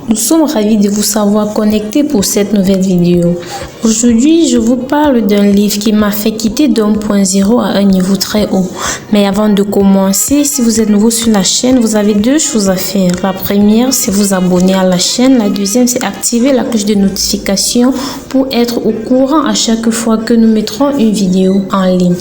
Nous sommes ravis de vous savoir connectés pour cette nouvelle vidéo. Aujourd'hui, je vous parle d'un livre qui m'a fait quitter d'un point zéro à un niveau très haut. Mais avant de commencer, si vous êtes nouveau sur la chaîne, vous avez deux choses à faire. La première, c'est vous abonner à la chaîne. La deuxième, c'est activer la cloche de notification pour être au courant à chaque fois que nous mettrons une vidéo en ligne.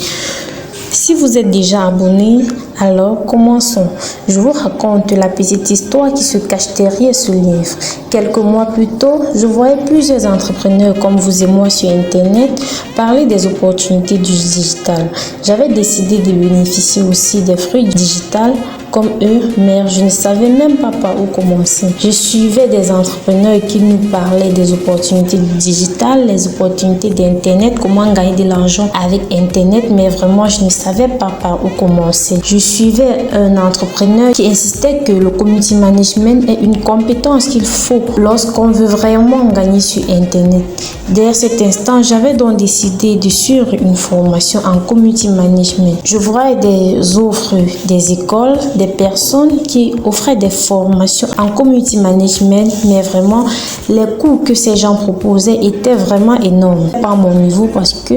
Si vous êtes déjà abonné, alors commençons. Je vous raconte la petite histoire qui se cache derrière ce livre. Quelques mois plus tôt, je voyais plusieurs entrepreneurs comme vous et moi sur Internet parler des opportunités du digital. J'avais décidé de bénéficier aussi des fruits du digital comme eux, mais je ne savais même pas par où commencer. Je suivais des entrepreneurs qui nous parlaient des opportunités du digital, les opportunités d'Internet, comment gagner de l'argent avec Internet, mais vraiment, je ne savais pas par où commencer. Je suivais un entrepreneur qui insistait que le community management est une compétence qu'il faut lorsqu'on veut vraiment gagner sur Internet. Dès cet instant, j'avais donc décidé de suivre une formation en community management. Je voyais des offres des écoles, des personnes qui offraient des formations en community management, mais vraiment, les coûts que ces gens proposaient étaient vraiment énormes. Pas à mon niveau parce que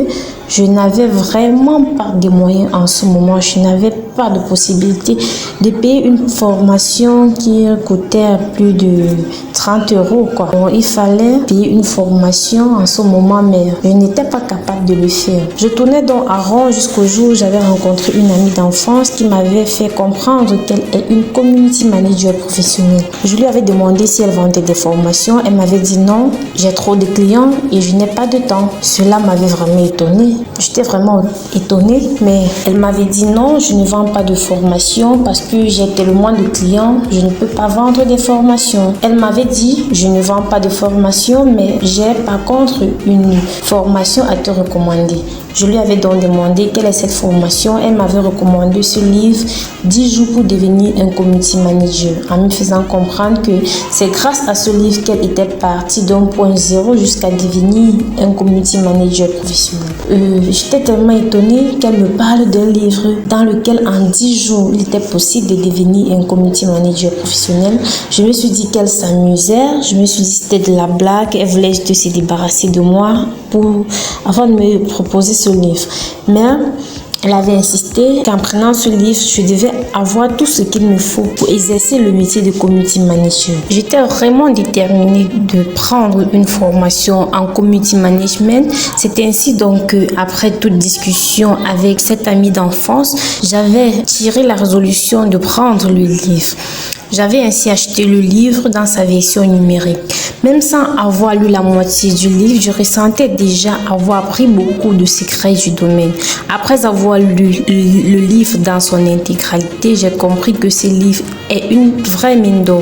je n'avais vraiment pas de moyens en ce moment. Je n'avais pas de possibilité de payer une formation qui coûtait plus de 30 €. Donc, il fallait payer une formation en ce moment, mais je n'étais pas capable de le faire. Je tournais donc à rond jusqu'au jour où j'avais rencontré une amie d'enfance qui m'avait fait comprendre qu'elle est une community manager professionnelle. Je lui avais demandé si elle vendait des formations. Elle m'avait dit non, j'ai trop de clients et je n'ai pas de temps. Cela m'avait vraiment étonnée. J'étais vraiment étonnée, mais elle m'avait dit non, je ne vends pas de formation parce que j'ai tellement de clients, je ne peux pas vendre des formations. Elle m'avait dit, je ne vends pas de formation, mais j'ai par contre une formation à te recommander. Je lui avais donc demandé quelle est cette formation. Elle m'avait recommandé ce livre 10 jours pour devenir un community manager, en me faisant comprendre que c'est grâce à ce livre qu'elle était partie d'un point zéro jusqu'à devenir un community manager professionnel. J'étais tellement étonnée qu'elle me parle d'un livre dans lequel en 10 jours il était possible de devenir un community manager professionnel. Je me suis dit qu'elle s'amusait, je me suis dit que c'était de la blague, elle voulait juste se débarrasser de moi avant de me proposer ce livre. Mais elle avait insisté qu'en prenant ce livre, je devais avoir tout ce qu'il me faut pour exercer le métier de community manager. J'étais vraiment déterminée de prendre une formation en community management. C'est ainsi donc qu'après toute discussion avec cette amie d'enfance, j'avais tiré la résolution de prendre le livre. J'avais ainsi acheté le livre dans sa version numérique. Même sans avoir lu la moitié du livre, je ressentais déjà avoir appris beaucoup de secrets du domaine. Après avoir lu le livre dans son intégralité, j'ai compris que ce livre est une vraie mine d'or.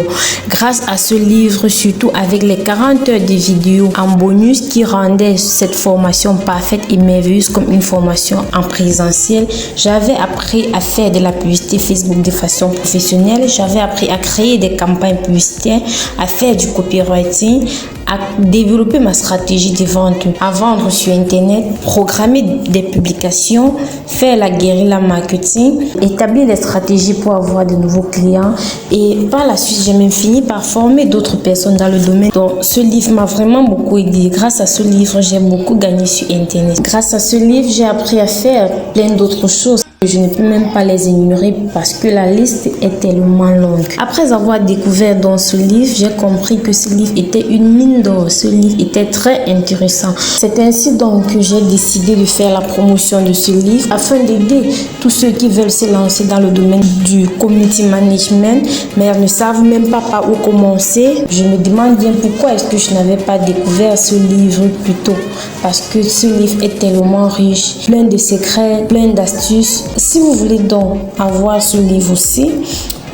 Grâce à ce livre, surtout avec les 40 heures de vidéos en bonus qui rendaient cette formation parfaite et merveilleuse comme une formation en présentiel, j'avais appris à faire de la publicité Facebook de façon professionnelle. J'avais appris à créer des campagnes publicitaires, à faire du copywriting, à développer ma stratégie de vente, à vendre sur Internet, programmer des publications, faire la guérilla marketing, établir des stratégies pour avoir de nouveaux clients. Et par la suite, j'ai même fini par former d'autres personnes dans le domaine. Donc, ce livre m'a vraiment beaucoup aidé. Grâce à ce livre, j'ai beaucoup gagné sur Internet. Grâce à ce livre, j'ai appris à faire plein d'autres choses. Je ne peux même pas les énumérer parce que la liste est tellement longue. Après avoir découvert dans ce livre, j'ai compris que ce livre était une mine d'or. Ce livre était très intéressant. C'est ainsi donc que j'ai décidé de faire la promotion de ce livre afin d'aider tous ceux qui veulent se lancer dans le domaine du community management, mais ne savent même pas par où commencer. Je me demande bien pourquoi est-ce que je n'avais pas découvert ce livre plus tôt. Parce que ce livre est tellement riche, plein de secrets, plein d'astuces. Si vous voulez donc avoir ce livre aussi,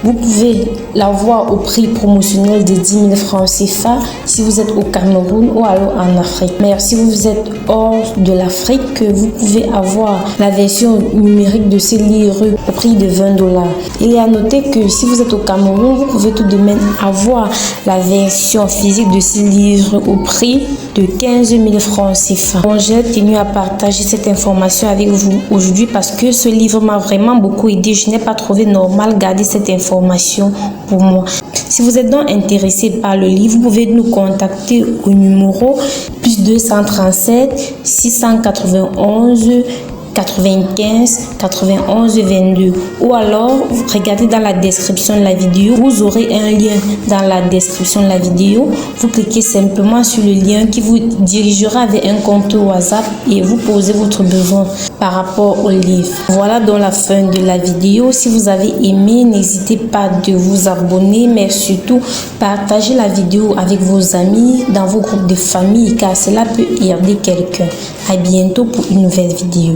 vous pouvez l'avoir au prix promotionnel de 10 000 francs CFA si vous êtes au Cameroun ou alors en Afrique. Mais si vous êtes hors de l'Afrique, vous pouvez avoir la version numérique de ce livre au prix de 20 $. Il est à noter que si vous êtes au Cameroun, vous pouvez tout de même avoir la version physique de ce livre au prix de 15 000 francs CFA. Donc, j'ai tenu à partager cette information avec vous aujourd'hui parce que ce livre m'a vraiment beaucoup aidé. Je n'ai pas trouvé normal de garder cette information pour moi. Si vous êtes donc intéressé par le livre, vous pouvez nous contacter au numéro plus 237 691 95 91 22 ou alors regardez dans la description de la vidéo, vous aurez un lien dans la description de la vidéo. Vous cliquez simplement sur le lien qui vous dirigera vers un compte WhatsApp et vous posez votre besoin par rapport au livre. Voilà donc la fin de la vidéo. Si vous avez aimé, n'hésitez pas de vous abonner, mais surtout partagez la vidéo avec vos amis dans vos groupes de famille car cela peut aider quelqu'un. À bientôt pour une nouvelle vidéo.